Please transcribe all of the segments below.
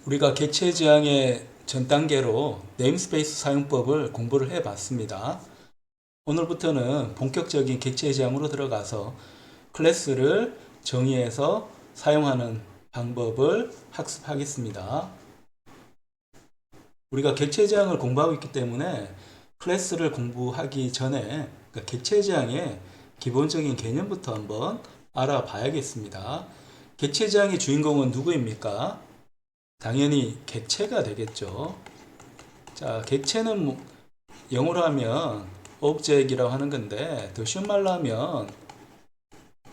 우리가 객체 지향의 전 단계로 네임스페이스 사용법을 공부를 해 봤습니다. 오늘부터는 본격적인 객체 지향으로 들어가서 클래스를 정의해서 사용하는 방법을 학습하겠습니다. 우리가 객체 지향을 공부하고 있기 때문에 클래스를 공부하기 전에 객체 지향의 기본적인 개념부터 한번 알아봐야겠습니다. 객체 지향의 주인공은 누구입니까? 당연히 객체가 되겠죠. 자, 객체는 영어로 하면 object이라고 하는 건데 더 쉬운 말로 하면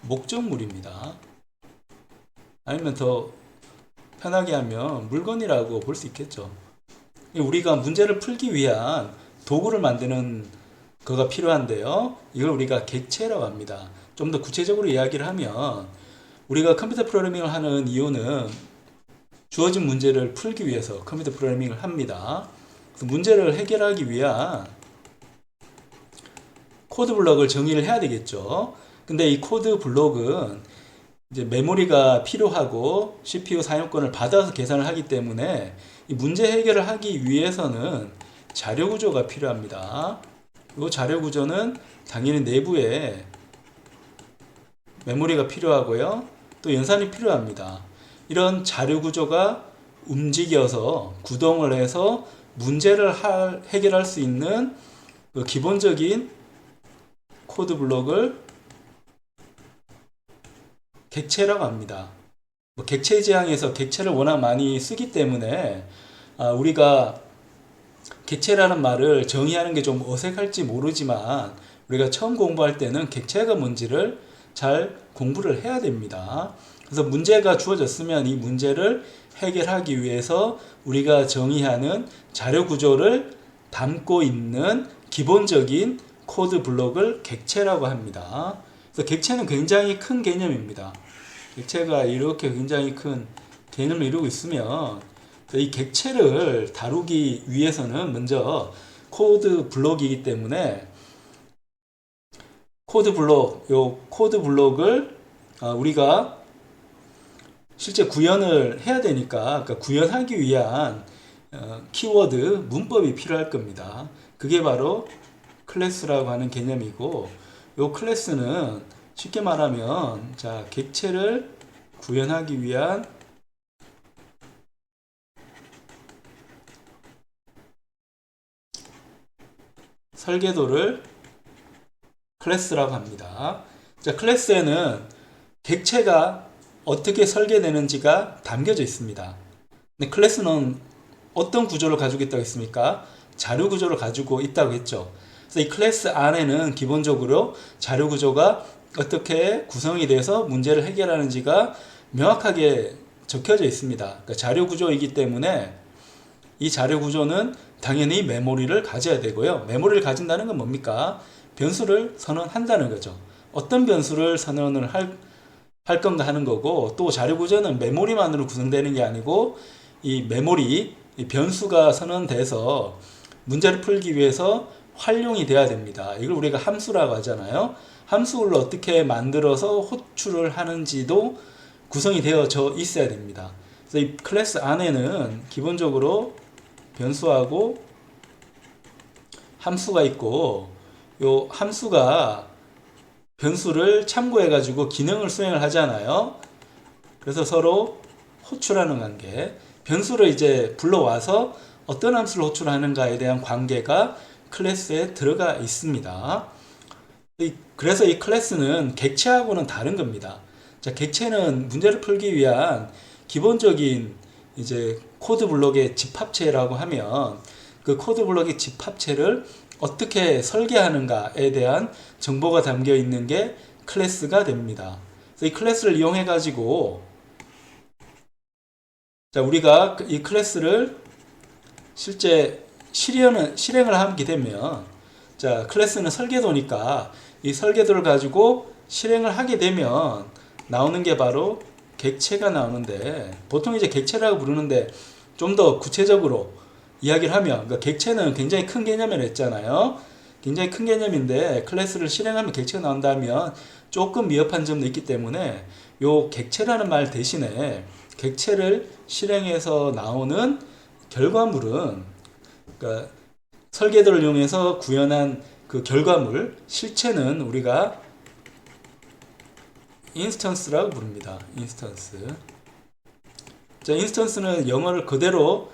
목적물입니다. 아니면 더 편하게 하면 물건이라고 볼 수 있겠죠. 우리가 문제를 풀기 위한 도구를 만드는 거가 필요한데요. 이걸 우리가 객체라고 합니다. 좀 더 구체적으로 이야기를 하면 우리가 컴퓨터 프로그래밍을 하는 이유는 주어진 문제를 풀기 위해서 컴퓨터 프로그래밍을 합니다. 문제를 해결하기 위한 코드 블록을 정의를 해야 되겠죠. 근데 이 코드 블록은 이제 메모리가 필요하고 CPU 사용권을 받아서 계산을 하기 때문에 이 문제 해결을 하기 위해서는 자료 구조가 필요합니다. 이 자료 구조는 당연히 내부에 메모리가 필요하고요. 또 연산이 필요합니다. 이런 자료 구조가 움직여서 구동을 해서 문제를 해결할 수 있는 그 기본적인 코드 블록을 객체라고 합니다. 객체 지향에서 객체를 워낙 많이 쓰기 때문에 우리가 객체라는 말을 정의하는 게 좀 어색할지 모르지만 우리가 처음 공부할 때는 객체가 뭔지를 잘 공부를 해야 됩니다. 그래서 문제가 주어졌으면 이 문제를 해결하기 위해서 우리가 정의하는 자료 구조를 담고 있는 기본적인 코드 블록을 객체라고 합니다. 그래서 객체는 굉장히 큰 개념입니다. 객체가 이렇게 굉장히 큰 개념을 이루고 있으면 이 객체를 다루기 위해서는 먼저 코드 블록이기 때문에 코드 블록을 우리가 실제 구현을 해야 되니까 구현하기 위한 키워드, 문법이 필요할 겁니다. 그게 바로 클래스라고 하는 개념이고 이 클래스는 쉽게 말하면 객체를 구현하기 위한 설계도를 클래스라고 합니다. 클래스에는 객체가 어떻게 설계되는지가 담겨져 있습니다. 근데 클래스는 어떤 구조를 가지고 있다고 했습니까? 자료 구조를 가지고 있다고 했죠. 그래서 이 클래스 안에는 기본적으로 자료 구조가 어떻게 구성이 돼서 문제를 해결하는지가 명확하게 적혀져 있습니다. 그러니까 자료 구조이기 때문에 이 자료 구조는 당연히 메모리를 가져야 되고요. 메모리를 가진다는 건 뭡니까? 변수를 선언한다는 거죠. 어떤 변수를 선언을 할 건가 하는 거고, 또 자료 구조는 메모리만으로 구성되는 게 아니고 이 메모리, 이 변수가 선언돼서 문제를 풀기 위해서 활용이 돼야 됩니다. 이걸 우리가 함수라고 하잖아요. 함수를 어떻게 만들어서 호출을 하는지도 구성이 되어져 있어야 됩니다. 그래서 이 클래스 안에는 기본적으로 변수하고 함수가 있고, 요 함수가 변수를 참고해 가지고 기능을 수행을 하잖아요. 그래서 서로 호출하는 관계, 변수를 이제 불러와서 어떤 함수를 호출하는가에 대한 관계가 클래스에 들어가 있습니다. 그래서 이 클래스는 객체하고는 다른 겁니다. 객체는 문제를 풀기 위한 기본적인 이제 코드 블록의 집합체라고 하면 그 코드 블록의 집합체를 어떻게 설계하는가에 대한 정보가 담겨 있는 게 클래스가 됩니다. 그래서 이 클래스를 이용해 가지고 우리가 이 클래스를 실제 실행을 하게 되면 클래스는 설계도니까 이 설계도를 가지고 실행을 하게 되면 나오는 게 바로 객체가 나오는데, 보통 이제 객체라고 부르는데 좀 더 구체적으로 이야기를 하면 객체는 굉장히 큰 개념이라 했잖아요. 굉장히 큰 개념인데 클래스를 실행하면 객체가 나온다면 조금 미흡한 점도 있기 때문에 요 객체라는 말 대신에 객체를 실행해서 나오는 결과물은, 그러니까 설계도를 이용해서 구현한 그 결과물, 실체는 우리가 인스턴스라고 부릅니다. 인스턴스. 자, 인스턴스는 영어를 그대로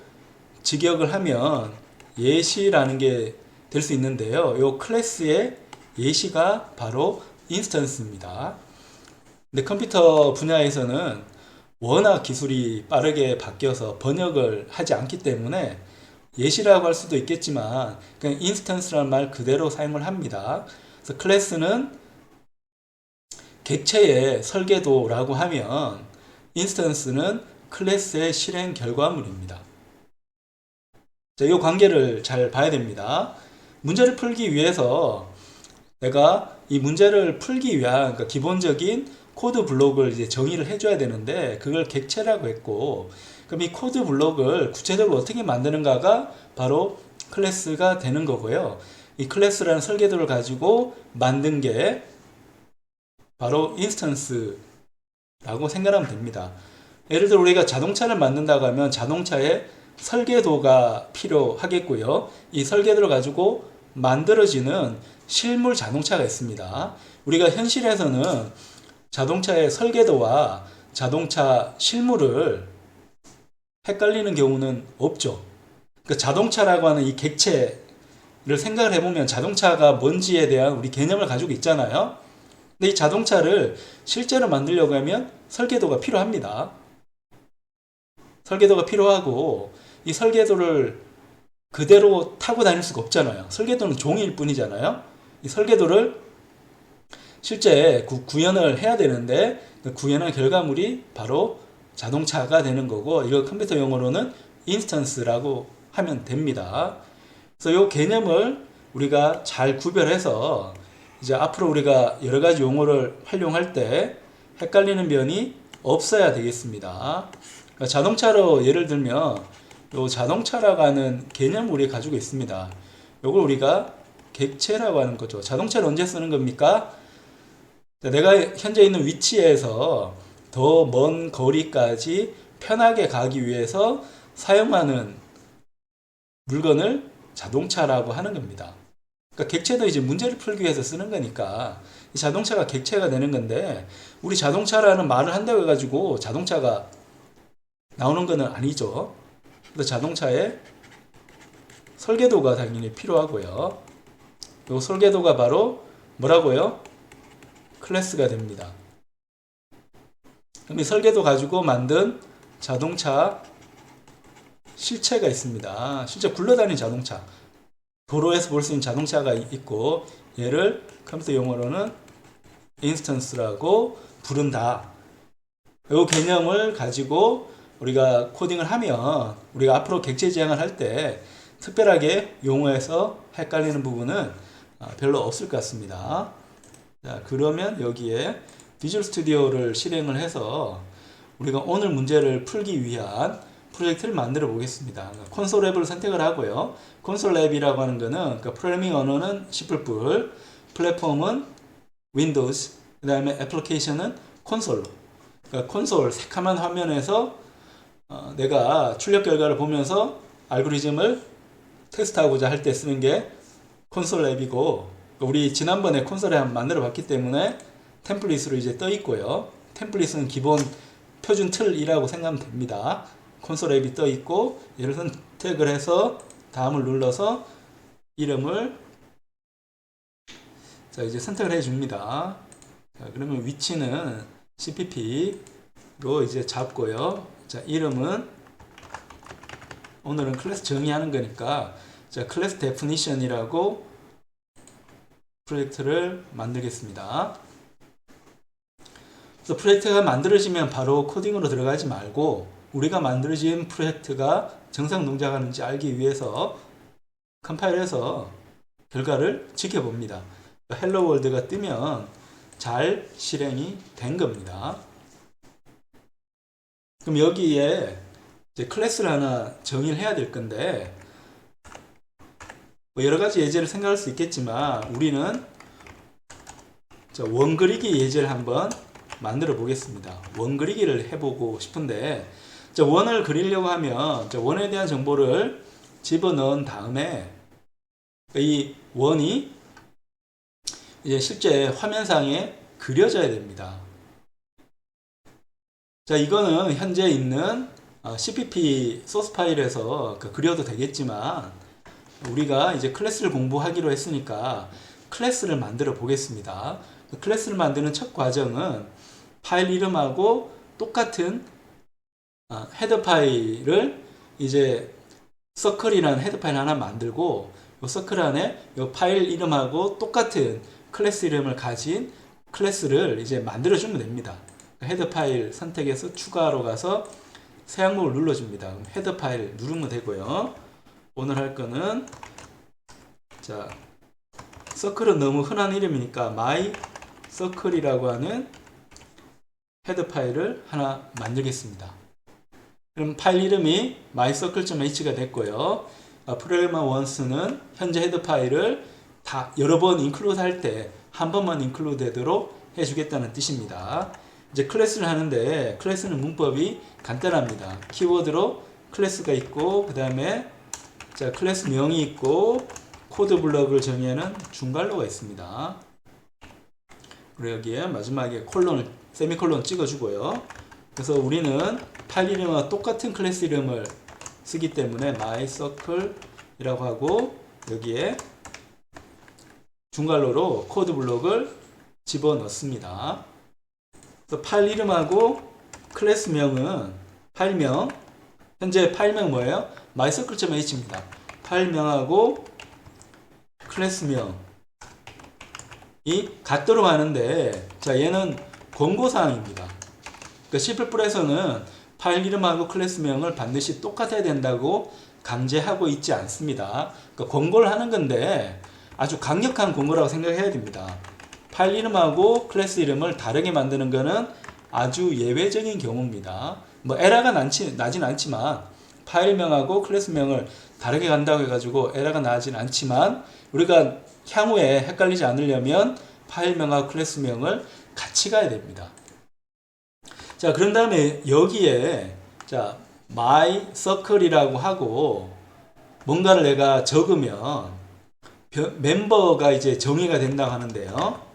직역을 하면 예시라는 게 될 수 있는데요. 요 클래스의 예시가 바로 인스턴스입니다. 근데 컴퓨터 분야에서는 워낙 기술이 빠르게 바뀌어서 번역을 하지 않기 때문에 예시라고 할 수도 있겠지만 그냥 인스턴스라는 말 그대로 사용을 합니다. 그래서 클래스는 객체의 설계도라고 하면 인스턴스는 클래스의 실행 결과물입니다. 자, 이 관계를 잘 봐야 됩니다. 문제를 풀기 위해서 내가 이 문제를 풀기 위한, 그러니까 기본적인 코드 블록을 이제 정의를 해줘야 되는데 그걸 객체라고 했고, 그럼 이 코드 블록을 구체적으로 어떻게 만드는가가 바로 클래스가 되는 거고요. 이 클래스라는 설계도를 가지고 만든 게 바로 인스턴스라고 생각하면 됩니다. 예를 들어 우리가 자동차를 만든다고 하면 자동차의 설계도가 필요하겠고요. 이 설계도를 가지고 만들어지는 실물 자동차가 있습니다. 우리가 현실에서는 자동차의 설계도와 자동차 실물을 헷갈리는 경우는 없죠. 그러니까 자동차라고 하는 이 객체를 생각을 해보면 자동차가 뭔지에 대한 우리 개념을 가지고 있잖아요. 근데 이 자동차를 실제로 만들려고 하면 설계도가 필요합니다. 설계도가 필요하고 이 설계도를 그대로 타고 다닐 수가 없잖아요. 설계도는 종이일 뿐이잖아요. 이 설계도를 실제 구현을 해야 되는데 그 구현한 결과물이 바로 자동차가 되는 거고, 이거 컴퓨터 용어로는 인스턴스라고 하면 됩니다. 그래서 이 개념을 우리가 잘 구별해서 이제 앞으로 우리가 여러 가지 용어를 활용할 때 헷갈리는 면이 없어야 되겠습니다. 그러니까 자동차로 예를 들면 요 자동차라고 하는 개념을 우리가 가지고 있습니다. 요걸 우리가 객체라고 하는 거죠. 자동차를 언제 쓰는 겁니까? 내가 현재 있는 위치에서 더 먼 거리까지 편하게 가기 위해서 사용하는 물건을 자동차라고 하는 겁니다. 그러니까 객체도 이제 문제를 풀기 위해서 쓰는 거니까 이 자동차가 객체가 되는 건데, 우리 자동차라는 말을 한다고 해가지고 자동차가 나오는 거는 아니죠. 그래서 자동차에 설계도가 당연히 필요하고요. 이 설계도가 바로 뭐라고요? 클래스가 됩니다. 그럼 이 설계도 가지고 만든 자동차 실체가 있습니다. 실제 굴러다니는 자동차, 도로에서 볼 수 있는 자동차가 있고, 얘를 컴퓨터 용어로는 인스턴스라고 부른다. 이 개념을 가지고 우리가 코딩을 하면 우리가 앞으로 객체 지향을 할 때 특별하게 용어에서 헷갈리는 부분은 별로 없을 것 같습니다. 자, 그러면 여기에 비주얼 스튜디오를 실행을 해서 우리가 오늘 문제를 풀기 위한 프로젝트를 만들어 보겠습니다. 콘솔 앱을 선택을 하고요. 콘솔 앱이라고 하는 거는, 그러니까 프로그래밍 언어는 C++, 플랫폼은 윈도우즈, 그 다음에 애플리케이션은 콘솔로. 그러니까 콘솔 새카만 화면에서 내가 출력 결과를 보면서 알고리즘을 테스트하고자 할 때 쓰는 게 콘솔 앱이고, 우리 지난번에 콘솔 앱 만들어 봤기 때문에 템플릿으로 이제 떠 있고요. 템플릿은 기본 표준 틀이라고 생각하면 됩니다. 콘솔 앱이 떠 있고, 얘를 선택을 해서 다음을 눌러서 이름을 자 이제 선택을 해 줍니다. 자, 그러면 위치는 cpp로 이제 잡고요. 자, 이름은 오늘은 클래스 정의하는 거니까 자, 클래스 데피니션이라고 프로젝트를 만들겠습니다. 그래서 프로젝트가 만들어지면 바로 코딩으로 들어가지 말고 우리가 만들어진 프로젝트가 정상 동작하는지 알기 위해서 컴파일해서 결과를 지켜봅니다. 헬로 월드가 뜨면 잘 실행이 된 겁니다. 그럼 여기에 이제 클래스를 하나 정의를 해야 될 건데, 뭐 여러 가지 예제를 생각할 수 있겠지만 우리는 자, 원 그리기 예제를 한번 만들어 보겠습니다. 원 그리기를 해보고 싶은데, 자, 원을 그리려고 하면 자, 원에 대한 정보를 집어넣은 다음에 이 원이 이제 실제 화면상에 그려져야 됩니다. 자, 이거는 현재 있는 CPP 소스 파일에서 그려도 되겠지만, 우리가 이제 클래스를 공부하기로 했으니까 클래스를 만들어 보겠습니다. 클래스를 만드는 첫 과정은 파일 이름하고 똑같은 헤더 파일을 이제 서클이라는 헤더 파일 하나 만들고, 이 서클 안에 이 파일 이름하고 똑같은 클래스 이름을 가진 클래스를 이제 만들어 주면 됩니다. 헤더 파일 선택해서 추가로 가서 새 항목을 눌러줍니다. 헤더 파일 누르면 되고요. 오늘 할 거는, 자, 서클은 너무 흔한 이름이니까 my circle이라고 하는 헤더 파일을 하나 만들겠습니다. 그럼 파일 이름이 mycircle.h가 됐고요. 프로그래머 원스는 현재 헤더 파일을 다 여러 번 인클루드 할 때 한 번만 인클루드 되도록 해주겠다는 뜻입니다. 이제 클래스를 하는데, 클래스는 문법이 간단합니다. 키워드로 클래스가 있고, 그 다음에 자, 클래스 명이 있고, 코드 블럭을 정의하는 중괄호가 있습니다. 그리고 여기에 마지막에 콜론을, 세미콜론 찍어주고요. 그래서 우리는 파일 이름과 똑같은 클래스 이름을 쓰기 때문에 mycircle이라고 하고, 여기에 중괄호로 코드 블록을 집어넣습니다. 그래서 파일 이름하고 클래스명은 파일명, 현재 파일명 뭐예요? mycircle.h입니다. 파일명하고 클래스명이 같도록 하는데, 자, 얘는 권고사항입니다. 그러니까 C++에서는 파일 이름하고 클래스명을 반드시 똑같아야 된다고 강제하고 있지 않습니다. 그러니까 권고를 하는 건데 아주 강력한 권고라고 생각해야 됩니다. 파일 이름하고 클래스 이름을 다르게 만드는 것은 아주 예외적인 경우입니다. 뭐 에러가 나진 않지만, 파일명하고 클래스명을 다르게 간다고 해가지고 에러가 나진 않지만, 우리가 향후에 헷갈리지 않으려면 파일명하고 클래스명을 같이 가야 됩니다. 자, 그런 다음에 여기에 자, mycircle이라고 하고 뭔가를 내가 적으면 멤버가 이제 정의가 된다고 하는데요.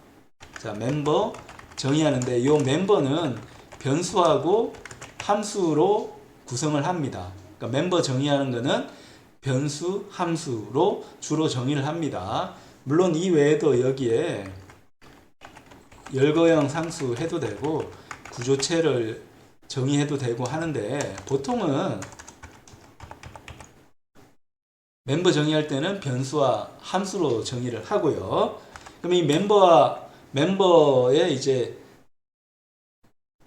자, 멤버 정의하는데, 이 멤버는 변수하고 함수로 구성을 합니다. 그러니까 멤버 정의하는 거는 변수, 함수로 주로 정의를 합니다. 물론 이 외에도 여기에 열거형 상수 해도 되고 구조체를 정의해도 되고 하는데, 보통은 멤버 정의할 때는 변수와 함수로 정의를 하고요. 그럼 이 멤버의 이제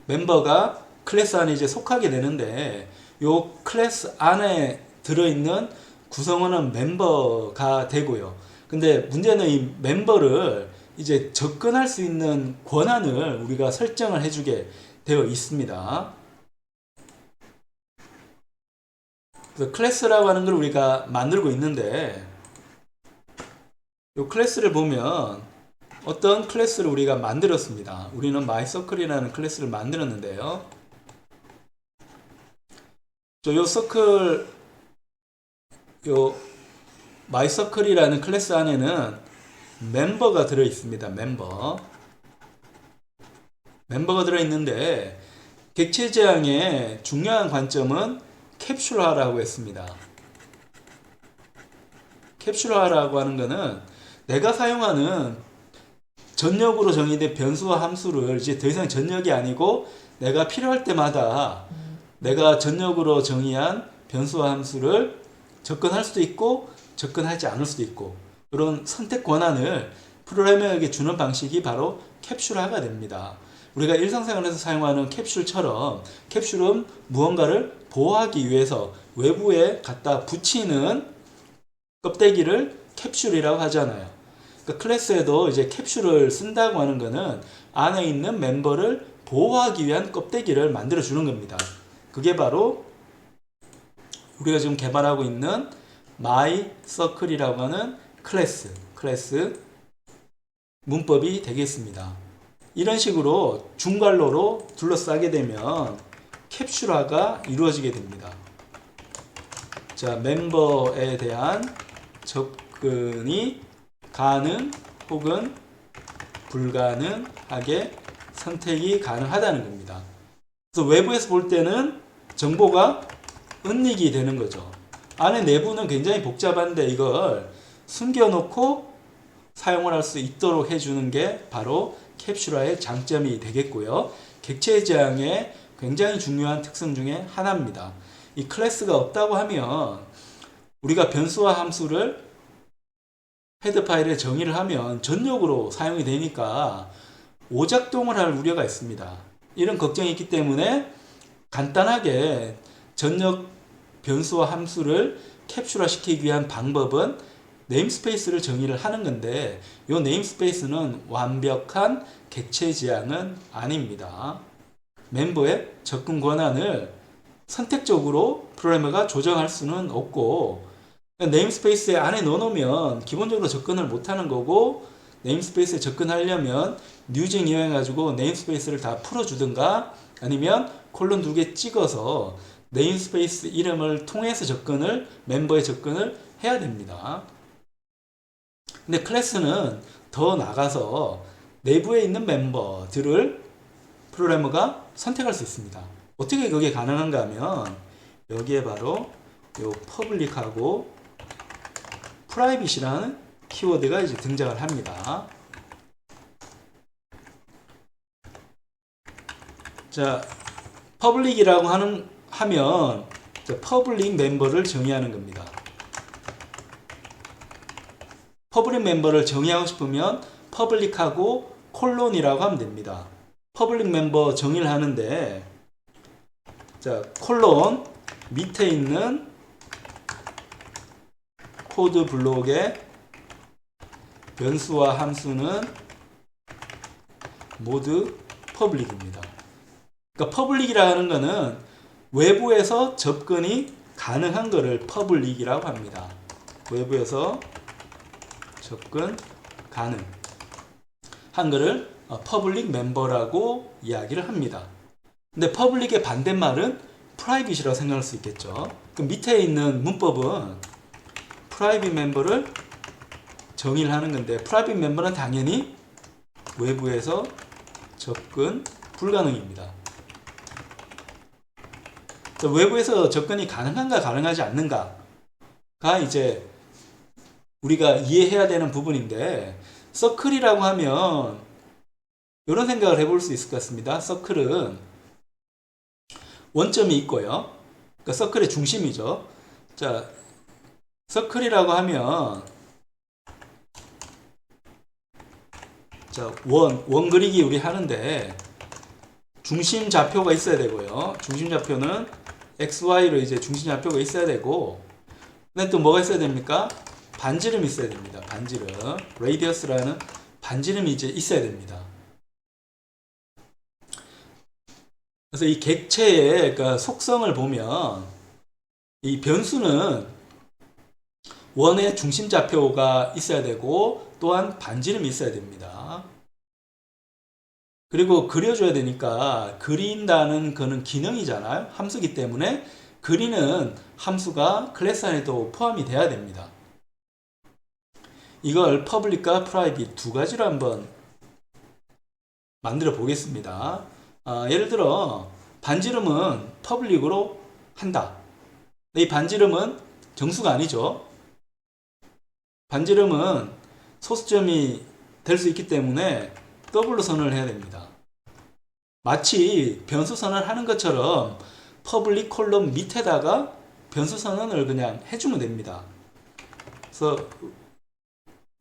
멤버가 클래스 안에 이제 속하게 되는데, 요 클래스 안에 들어있는 구성원은 멤버가 되고요. 근데 문제는 이 멤버를 이제 접근할 수 있는 권한을 우리가 설정을 해주게 되어 있습니다. 그래서 클래스라고 하는 걸 우리가 만들고 있는데, 이 클래스를 보면 어떤 클래스를 우리가 만들었습니다. 우리는 mycircle이라는 클래스를 만들었는데요. 요 서클, 요 mycircle이라는 클래스 안에는 멤버가 들어 있습니다. 멤버가 들어 있는데, 객체 제왕의 중요한 관점은 캡슐화라고 했습니다. 캡슐화라고 하는 것은 내가 사용하는 전역으로 정의된 변수와 함수를 이제 더 이상 전역이 아니고, 내가 필요할 때마다 내가 전역으로 정의한 변수와 함수를 접근할 수도 있고 접근하지 않을 수도 있고, 그런 선택 권한을 프로그래머에게 주는 방식이 바로 캡슐화가 됩니다. 우리가 일상생활에서 사용하는 캡슐처럼, 캡슐은 무언가를 보호하기 위해서 외부에 갖다 붙이는 껍데기를 캡슐이라고 하잖아요. 그러니까 클래스에도 이제 캡슐을 쓴다고 하는 것은 안에 있는 멤버를 보호하기 위한 껍데기를 만들어 주는 겁니다. 그게 바로 우리가 지금 개발하고 있는 mycircle이라고 하는 클래스 문법이 되겠습니다. 이런 식으로 중괄호로 둘러싸게 되면 캡슐화가 이루어지게 됩니다. 자, 멤버에 대한 접근이 가능 혹은 불가능하게 선택이 가능하다는 겁니다. 그래서 외부에서 볼 때는 정보가 은닉이 되는 거죠. 안에 내부는 굉장히 복잡한데 이걸 숨겨놓고 사용을 할 수 있도록 해주는 게 바로 캡슐화의 장점이 되겠고요. 객체 지향의 굉장히 중요한 특성 중에 하나입니다. 이 클래스가 없다고 하면 우리가 변수와 함수를 헤드 파일에 정의를 하면 전역으로 사용이 되니까 오작동을 할 우려가 있습니다. 이런 걱정이 있기 때문에 간단하게 전역 변수와 함수를 캡슐화 시키기 위한 방법은 네임스페이스를 정의를 하는 건데 이 네임스페이스는 완벽한 객체 지향은 아닙니다. 멤버의 접근 권한을 선택적으로 프로그래머가 조정할 수는 없고 네임스페이스 안에 넣어놓으면 기본적으로 접근을 못하는 거고 네임스페이스에 접근하려면 뉴징 이용해가지고 네임스페이스를 다 풀어주든가 아니면 콜론 2개 찍어서 네임스페이스 이름을 통해서 접근을 멤버의 접근을 해야 됩니다. 근데 클래스는 더 나가서 내부에 있는 멤버들을 프로그래머가 선택할 수 있습니다. 어떻게 그게 가능한가 하면 여기에 바로 요 퍼블릭하고 프라이빗이라는 키워드가 이제 등장을 합니다. 자, 퍼블릭이라고 하면 퍼블릭 멤버를 정의하는 겁니다. 퍼블릭 멤버를 정의하고 싶으면 퍼블릭하고 콜론이라고 하면 됩니다. 퍼블릭 멤버 정의를 하는데 자, 콜론 밑에 있는 코드 블록의 변수와 함수는 모두 퍼블릭입니다. 그러니까 퍼블릭이라는 것은 외부에서 접근이 가능한 것을 퍼블릭이라고 합니다. 외부에서 접근 가능한 것을 퍼블릭 멤버라고 이야기를 합니다. 근데 퍼블릭의 반대말은 프라이빗이라고 생각할 수 있겠죠. 그럼 밑에 있는 문법은 프라이빗 멤버를 정의를 하는 건데 프라이빗 멤버는 당연히 외부에서 접근 불가능입니다. 외부에서 접근이 가능한가 가능하지 않는가가 이제 우리가 이해해야 되는 부분인데 서클이라고 하면 이런 생각을 해볼 수 있을 것 같습니다. 서클은 원점이 있고요. 그러니까 서클의 중심이죠. 자, 서클이라고 하면 자, 원 그리기 우리 하는데 중심 좌표가 있어야 되고요. 중심 좌표는 XY로 이제 중심 좌표가 있어야 되고 근데 또 뭐가 있어야 됩니까? 반지름이 있어야 됩니다. 반지름. 레이디어스라는 반지름이 이제 있어야 됩니다. 그래서 이 객체의 그러니까 속성을 보면 이 변수는 원의 중심 좌표가 있어야 되고 또한 반지름이 있어야 됩니다. 그리고 그려줘야 되니까 그린다는 거는 기능이잖아요. 함수기 때문에 그리는 함수가 클래스 안에도 포함이 돼야 됩니다. 이걸 퍼블릭과 프라이빗 두 가지로 한번 만들어 보겠습니다. 예를 들어 반지름은 퍼블릭으로 한다. 이 반지름은 정수가 아니죠. 반지름은 소수점이 될 수 있기 때문에 더블로 선언을 해야 됩니다. 마치 변수 선언하는 것처럼 퍼블릭 콜럼 밑에다가 변수 선언을 그냥 해주면 됩니다. 그래서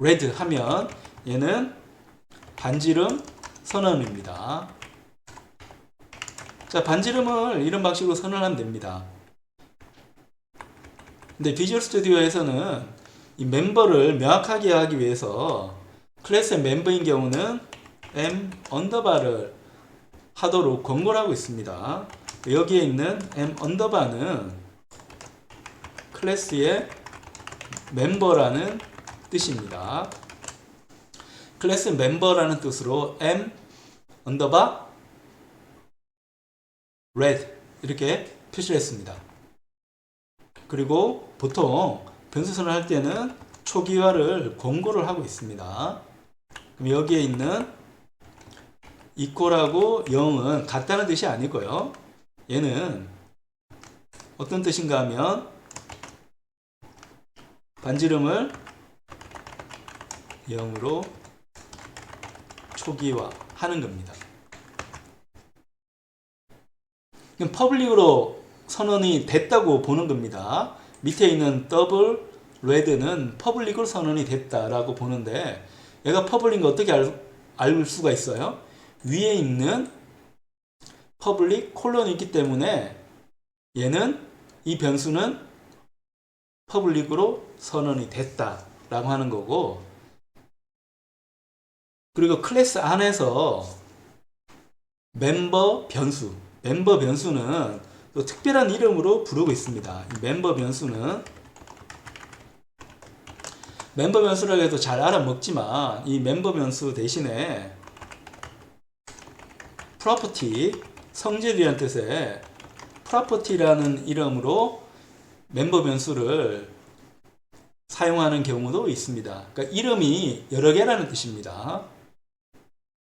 red 하면 얘는 반지름 선언입니다. 자, 반지름을 이런 방식으로 선언하면 됩니다. 근데 비주얼 스튜디오에서는 이 멤버를 명확하게 하기 위해서 클래스의 멤버인 경우는 m 언더바를 하도록 권고를 하고 있습니다. 여기에 있는 m 언더바는 클래스의 멤버라는 뜻입니다. 클래스 멤버라는 뜻으로 m 언더바 red 이렇게 표시를 했습니다. 그리고 보통 변수 선언할 때는 초기화를 권고를 하고 있습니다. 그럼 여기에 있는 equal하고 0은 같다는 뜻이 아니고요. 얘는 어떤 뜻인가 하면 반지름을 0으로 초기화하는 겁니다. 그럼 퍼블릭으로 선언이 됐다고 보는 겁니다. 밑에 있는 더블 레드는 퍼블릭으로 선언이 됐다라고 보는데 얘가 퍼블릭인 거 어떻게 알 수가 있어요? 위에 있는 퍼블릭 콜론이 있기 때문에 얘는 이 변수는 퍼블릭으로 선언이 됐다라고 하는 거고, 그리고 클래스 안에서 멤버 변수는 또 특별한 이름으로 부르고 있습니다. 이 멤버 변수라고 해도 잘 알아먹지만 이 멤버 변수 대신에 property, 성질이라는 뜻의 property라는 이름으로 멤버 변수를 사용하는 경우도 있습니다. 그러니까 이름이 여러 개라는 뜻입니다.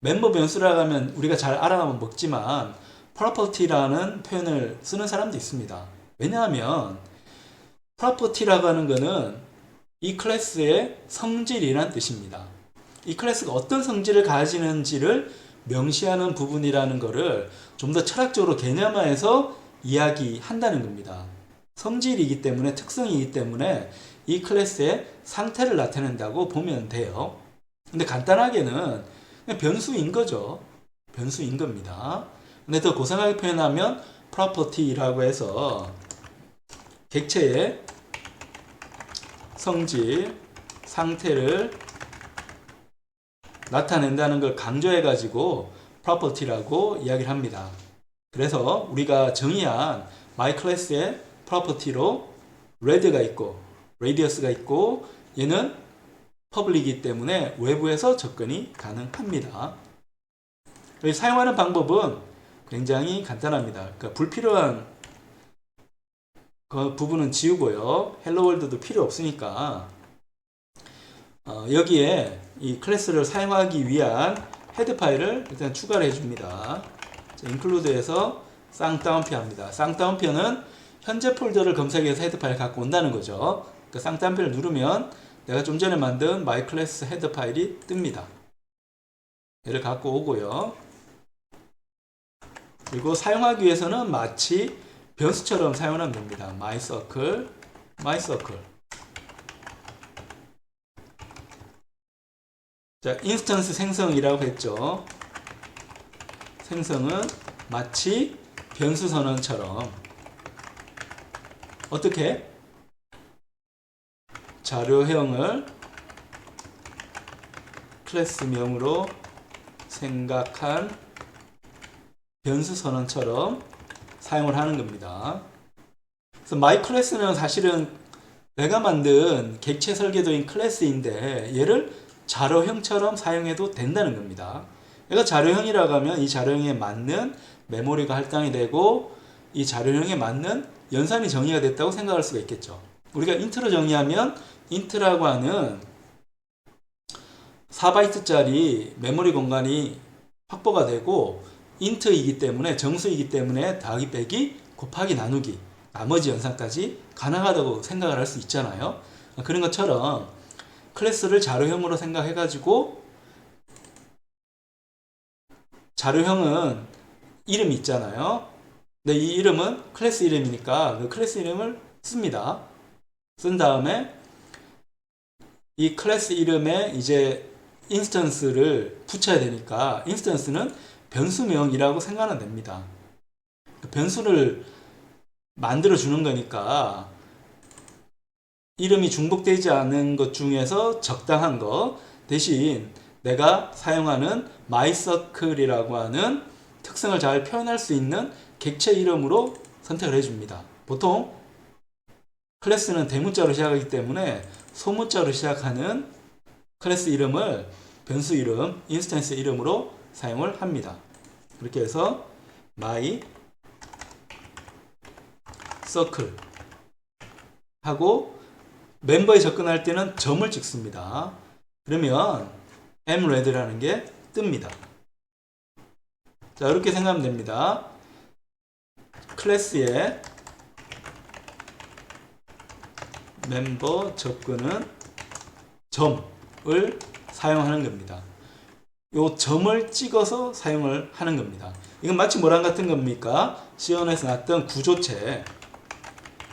멤버 변수라고 하면 우리가 잘 알아먹지만 property라는 표현을 쓰는 사람도 있습니다. 왜냐하면 property라고 하는 것은 이 클래스의 성질이라는 뜻입니다. 이 클래스가 어떤 성질을 가지는지를 명시하는 부분이라는 것을 좀 더 철학적으로 개념화해서 이야기한다는 겁니다. 성질이기 때문에, 특성이기 때문에 이 클래스의 상태를 나타낸다고 보면 돼요. 근데 간단하게는 그냥 변수인 거죠. 변수인 겁니다. 근데 더 고상하게 표현하면 property라고 해서 객체의 성질, 상태를 나타낸다는 걸 강조해가지고 property라고 이야기를 합니다. 그래서 우리가 정의한 my class의 property로 red가 있고 radius가 있고 얘는 public이기 때문에 외부에서 접근이 가능합니다. 사용하는 방법은 굉장히 간단합니다. 그러니까 불필요한 그 부분은 지우고요. 헬로 월드도 필요 없으니까 여기에 이 클래스를 사용하기 위한 헤드 파일을 일단 추가를 해줍니다. include에서 쌍따옴표 합니다. 쌍따옴표는 현재 폴더를 검색해서 헤드 파일 갖고 온다는 거죠. 그 쌍따옴표를 누르면 내가 좀 전에 만든 my class 헤드 파일이 뜹니다. 얘를 갖고 오고요. 그리고 사용하기 위해서는 마치 변수처럼 사용하면 됩니다. my circle. 자, 인스턴스 생성이라고 했죠. 생성은 마치 변수 선언처럼 어떻게 자료형을 클래스명으로 생각한 변수 선언처럼 사용을 하는 겁니다. 그래서 my class는 사실은 내가 만든 객체 설계도인 클래스인데 얘를 자료형처럼 사용해도 된다는 겁니다. 얘가 자료형이라고 하면 이 자료형에 맞는 메모리가 할당이 되고 이 자료형에 맞는 연산이 정의가 됐다고 생각할 수가 있겠죠. 우리가 int로 정의하면 int라고 하는 4바이트짜리 메모리 공간이 확보가 되고 int이기 때문에 정수이기 때문에 더하기 빼기 곱하기 나누기 나머지 연산까지 가능하다고 생각을 할 수 있잖아요. 그런 것처럼 클래스를 자료형으로 생각해 가지고 자료형은 이름이 있잖아요. 근데 이 이름은 클래스 이름이니까 그 클래스 이름을 씁니다. 쓴 다음에 이 클래스 이름에 이제 인스턴스를 붙여야 되니까 인스턴스는 변수명이라고 생각하면 됩니다. 변수를 만들어 주는 거니까 이름이 중복되지 않은 것 중에서 적당한 것 대신 내가 사용하는 myCircle이라고 하는 특성을 잘 표현할 수 있는 객체 이름으로 선택을 해줍니다. 보통 클래스는 대문자로 시작하기 때문에 소문자로 시작하는 클래스 이름을 변수 이름, 인스턴스 이름으로 사용을 합니다. 그렇게 해서 my circle 하고 멤버에 접근할 때는 점을 찍습니다. 그러면 mRead라는 게 뜹니다. 자, 이렇게 생각하면 됩니다. 클래스에 멤버 접근은 점을 사용하는 겁니다. 요 점을 찍어서 사용을 하는 겁니다. 이건 마치 뭐랑 같은 겁니까? C1에서 나왔던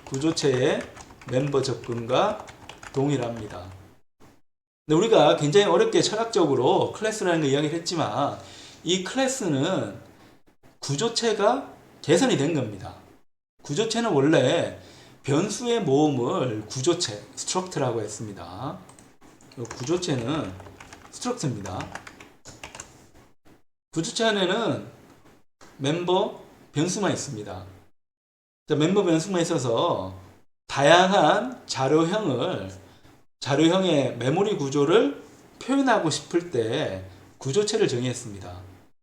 구조체의 멤버 접근과 동일합니다. 근데 우리가 굉장히 어렵게 철학적으로 클래스라는 걸 이야기를 했지만 이 클래스는 구조체가 개선이 된 겁니다. 구조체는 원래 변수의 모음을 구조체, 스트럭트라고 했습니다. 구조체는 스트럭트입니다. 구조체 안에는 멤버 변수만 있습니다. 자, 멤버 변수만 있어서 다양한 자료형의 메모리 구조를 표현하고 싶을 때 구조체를 정의했습니다.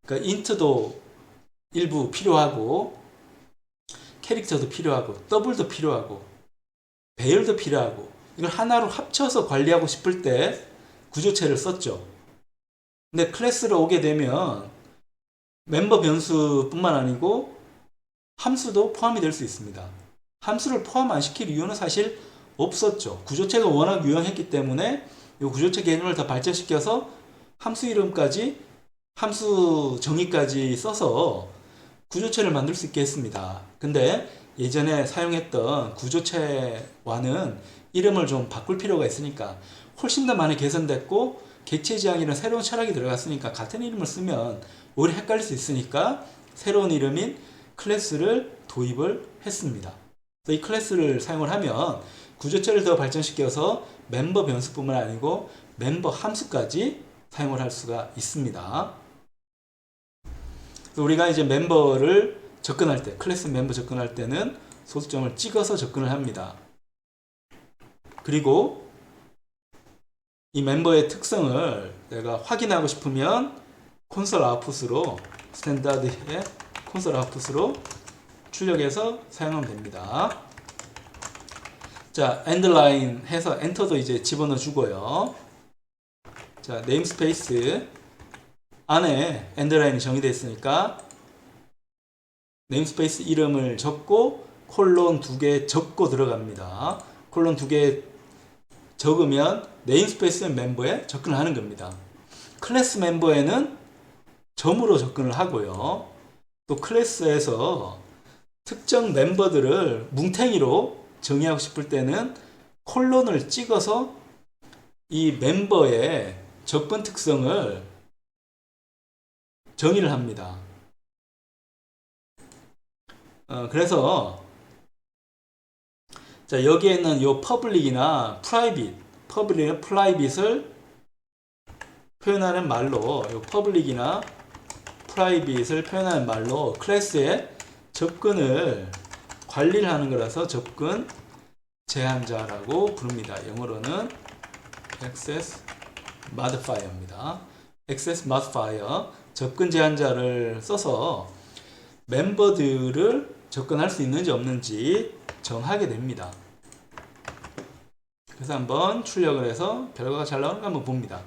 그러니까 int도 일부 필요하고 캐릭터도 필요하고 더블도 필요하고 배열도 필요하고 이걸 하나로 합쳐서 관리하고 싶을 때 구조체를 썼죠. 근데 클래스로 오게 되면 멤버 변수뿐만 아니고 함수도 포함이 될 수 있습니다. 함수를 포함 안 시킬 이유는 사실 없었죠. 구조체가 워낙 유용했기 때문에 이 구조체 개념을 더 발전시켜서 함수 이름까지 함수 정의까지 써서 구조체를 만들 수 있게 했습니다. 근데 예전에 사용했던 구조체와는 이름을 좀 바꿀 필요가 있으니까 훨씬 더 많이 개선됐고 객체 지향이라는 새로운 철학이 들어갔으니까 같은 이름을 쓰면 오히려 헷갈릴 수 있으니까 새로운 이름인 클래스를 도입을 했습니다. 이 클래스를 사용을 하면 구조체를 더 발전시켜서 멤버 변수뿐만 아니고 멤버 함수까지 사용을 할 수가 있습니다. 우리가 이제 멤버를 접근할 때, 클래스 멤버 접근할 때는 소수점을 찍어서 접근을 합니다. 그리고 이 멤버의 특성을 내가 확인하고 싶으면 콘솔 아웃풋으로 스탠다드의 콘솔 아웃풋으로 출력해서 사용하면 됩니다. 자, 엔드라인 해서 엔터도 이제 집어넣어 주고요. 자, 네임스페이스 안에 엔드라인이 정의되어 있으니까 네임스페이스 이름을 적고 콜론 2개 적고 들어갑니다. 콜론 2개 적으면 네임스페이스 멤버에 접근을 하는 겁니다. 클래스 멤버에는 점으로 접근을 하고요. 또 클래스에서 특정 멤버들을 뭉탱이로 정의하고 싶을 때는 콜론을 찍어서 이 멤버의 접근 특성을 정의를 합니다. 그래서 자, 여기에 있는 요 퍼블릭이나 프라이빗을 표현하는 말로 요 퍼블릭이나 프라이빗을 표현하는 말로 클래스의 접근을 관리를 하는 거라서 접근 제한자라고 부릅니다. 영어로는 access modifier입니다. access modifier 접근 제한자를 써서 멤버들을 접근할 수 있는지 없는지 정하게 됩니다. 그래서 한번 출력을 해서 결과가 잘 나오는 거 한번 봅니다.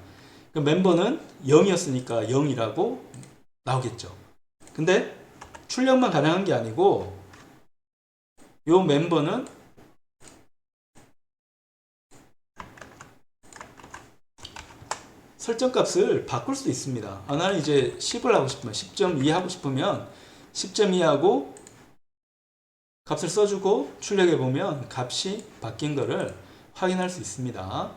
그 멤버는 0이었으니까 0이라고 나오겠죠. 근데 출력만 가능한 게 아니고 이 멤버는 설정값을 바꿀 수도 있습니다. 나는 이제 10을 하고 싶으면 10.2 하고 싶으면 10.2 하고 값을 써주고 출력해 보면 값이 바뀐 거를 확인할 수 있습니다.